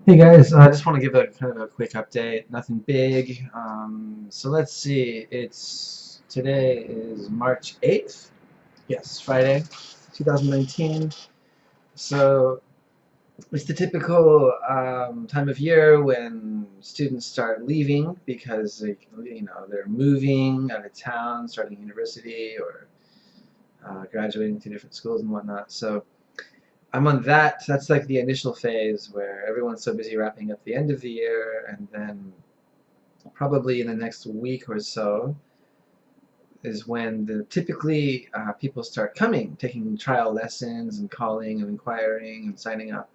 Hey guys, I just want to give a kind of a quick update. Nothing big. So let's see. It's today is March 8th. Yes, Friday, 2019. So it's the typical time of year when students start leaving because they're moving out of town, starting university, or graduating to different schools and whatnot. So I'm on that. That's like the initial phase where everyone's so busy wrapping up the end of the year, and then probably in the next week or so is when typically people start coming, taking trial lessons and calling and inquiring and signing up.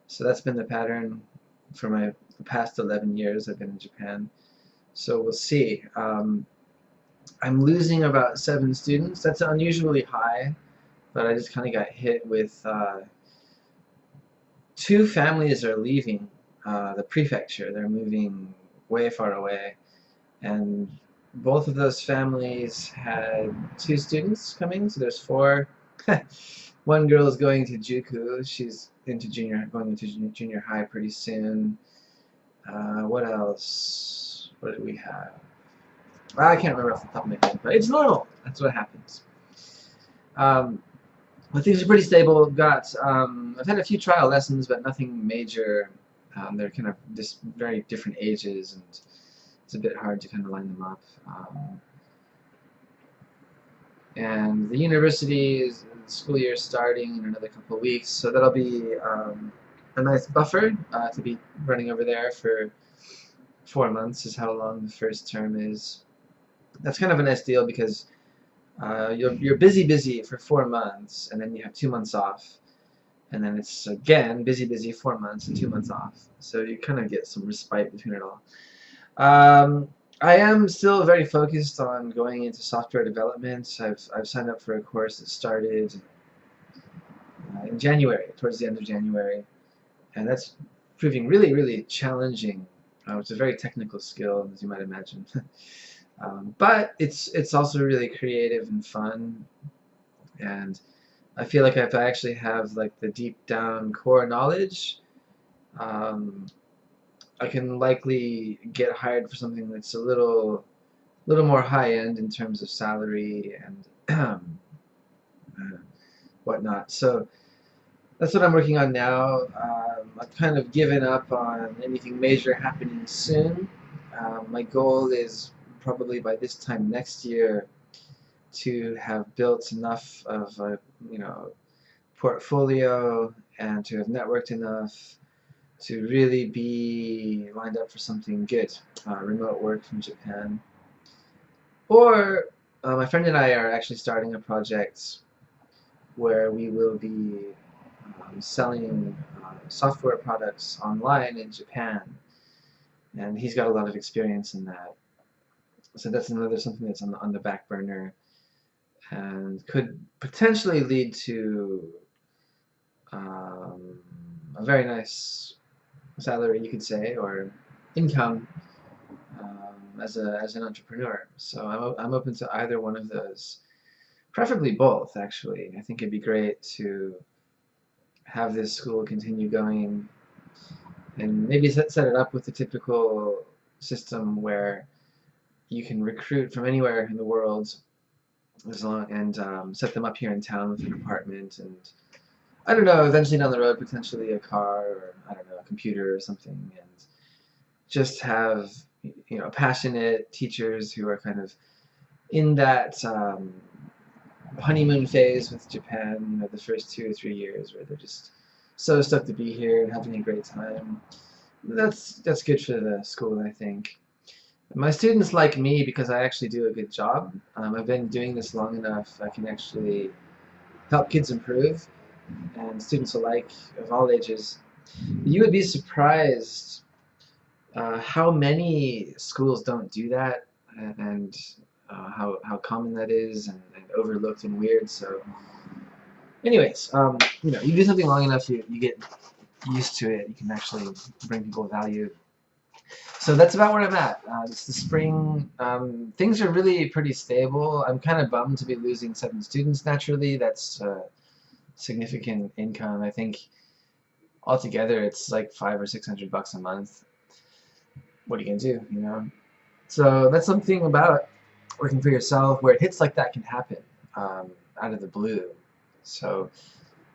So that's been the pattern for the past 11 years I've been in Japan. So we'll see. I'm losing about 7 students. That's unusually high, but I just kind of got hit with 2 families are leaving the prefecture. They're moving way far away, and both of those families had 2 students coming, so there's 4. One girl is going to Juku. She's going into junior high pretty soon. What else? What did we have? Well, I can't remember off the top of my head, but it's normal. That's what happens. Um, but things are pretty stable. I've had a few trial lessons, but nothing major. They're kind of just very different ages, and it's a bit hard to kind of line them up. And the university is school year starting in another couple of weeks, so that'll be a nice buffer to be running over there for 4 months is how long the first term is. That's kind of a nice deal because you're busy for 4 months, and then you have 2 months off, and then it's again busy 4 months and 2 months off. So you kind of get some respite between it all. Um, I am still very focused on going into software development. I've signed up for a course that started in January, towards the end of January, and that's proving really challenging. It's a very technical skill, as you might imagine, but it's also really creative and fun. And I feel like if I actually have like the deep down core knowledge, um, I can likely get hired for something that's a little more high end in terms of salary and whatnot. So that's what I'm working on now. I've kind of given up on anything major happening soon. My goal is probably by this time next year to have built enough of a portfolio and to have networked enough to really be lined up for something good, remote work from Japan. Or my friend and I are actually starting a project where we will be selling software products online in Japan, and he's got a lot of experience in that. So that's another something that's on the back burner and could potentially lead to um, a very nice salary, you could say, or income as an entrepreneur. So I'm open to either one of those, preferably both. Actually, I think it'd be great to have this school continue going and maybe set it up with the typical system where you can recruit from anywhere in the world as long and set them up here in town with an apartment and I don't know, eventually down the road potentially a car or I don't know, a computer or something, and just have passionate teachers who are kind of in that honeymoon phase with Japan, the first 2 or 3 years where they're just so stoked to be here and having a great time. That's good for the school, I think. My students like me because I actually do a good job. I've been doing this long enough. I can actually help kids improve, and students alike of all ages. You would be surprised how many schools don't do that, and how common that is, and overlooked and weird. So, anyways, you do something long enough, you get used to it. You can actually bring people value. So that's about where I'm at. It's the spring. Things are really pretty stable. I'm kind of bummed to be losing 7 students naturally. That's significant income. I think altogether it's like $500 or $600 a month. What are you gonna do, you know? So that's something about working for yourself where hits like that can happen out of the blue. So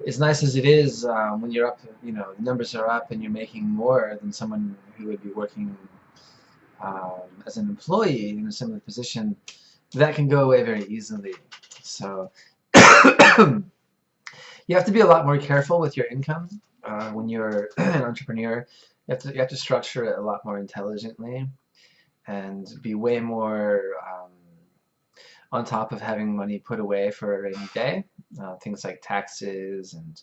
as nice as it is when you're up, you know, the numbers are up and you're making more than someone who would be working as an employee in a similar position, that can go away very easily. So you have to be a lot more careful with your income when you're an entrepreneur. You have to structure it a lot more intelligently and be way more on top of having money put away for a rainy day. Things like taxes and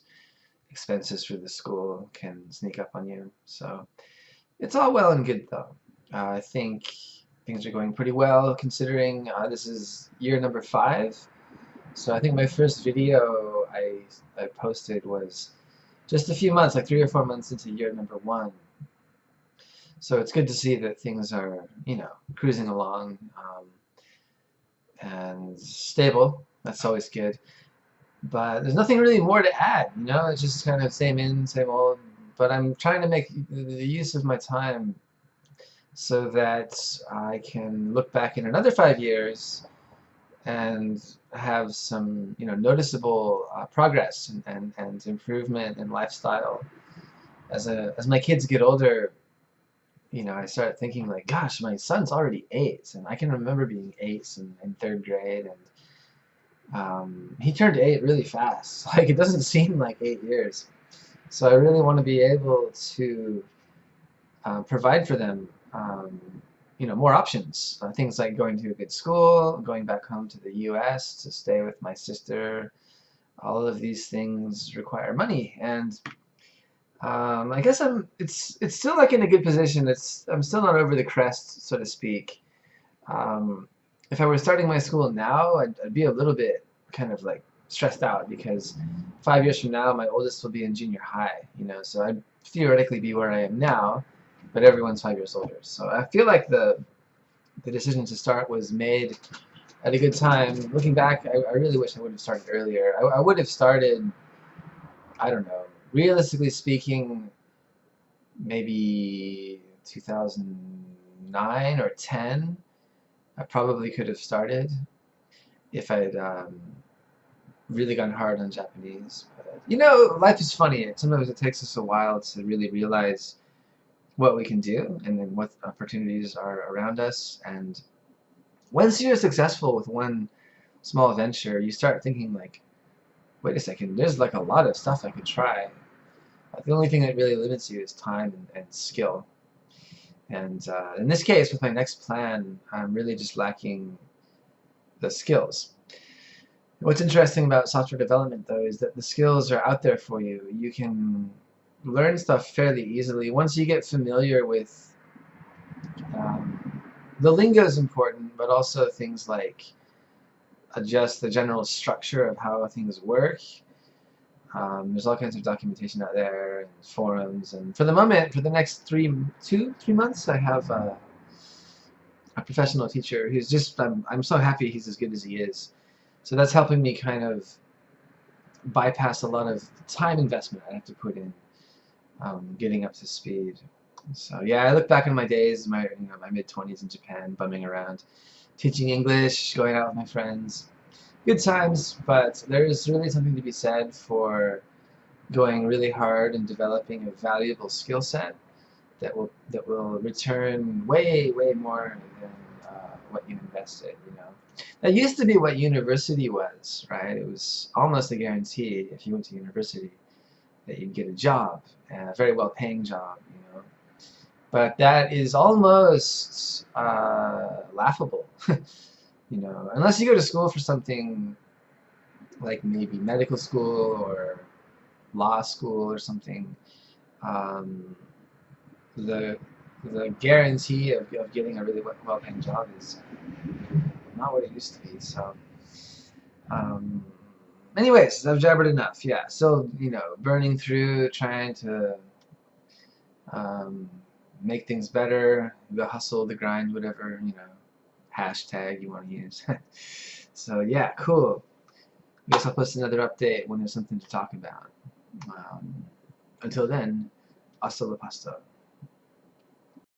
expenses for the school can sneak up on you. So it's all well and good though. I think things are going pretty well considering this is year number 5. So I think my first video I posted was just a few months, like 3 or 4 months into year number 1. So it's good to see that things are, you know, cruising along and stable. That's always good. But there's nothing really more to add, you know. It's just kind of same in, same old. But I'm trying to make the use of my time so that I can look back in another 5 years and have some, you know, noticeable progress and improvement in lifestyle. As my kids get older, you know, I start thinking like, gosh, my son's already 8, and I can remember being 8 in 3rd grade, and he turned 8 really fast. Like it doesn't seem like 8 years. So I really want to be able to provide for them, you know, more options. Things like going to a good school, going back home to the U.S. to stay with my sister. All of these things require money, and I guess it's still like in a good position. I'm still not over the crest, so to speak. If I were starting my school now, I'd be a little bit kind of like stressed out because 5 years from now, my oldest will be in junior high. You know, so I'd theoretically be where I am now, but everyone's 5 years older. So I feel like the decision to start was made at a good time. Looking back, I really wish I would have started earlier. I would have started, I don't know, realistically speaking, maybe 2009 or 10. I probably could have started if I'd really gone hard on Japanese. But, you know, life is funny. Sometimes it takes us a while to really realize what we can do and then what opportunities are around us. And once you're successful with one small venture, you start thinking like, wait a second, there's like a lot of stuff I could try. The only thing that really limits you is time and skill. And in this case, with my next plan, I'm really just lacking the skills. What's interesting about software development, though, is that the skills are out there for you. You can learn stuff fairly easily. Once you get familiar with the lingo is important, but also things like adjust the general structure of how things work. There's all kinds of documentation out there and forums, and for the moment, for the next 3 months, I have a professional teacher who's just, I'm so happy he's as good as he is. So that's helping me kind of bypass a lot of time investment I have to put in getting up to speed. So yeah, I look back on my days, my mid-20s in Japan, bumming around, teaching English, going out with my friends. Good times, but there's really something to be said for going really hard and developing a valuable skill set that will return way more than what you invested. You know, that used to be what university was, right? It was almost a guarantee if you went to university that you'd get a job, and a very well-paying job. You know, but that is almost laughable. You know, unless you go to school for something like maybe medical school or law school or something, um, the guarantee of getting a really well-paying job is not what it used to be. So, anyways, I've jabbered enough. Yeah, so you know, burning through, trying to make things better, the hustle, the grind, whatever, you know, hashtag you want to use. So yeah, cool. I guess I'll post another update when there's something to talk about. until then, hasta la pasta.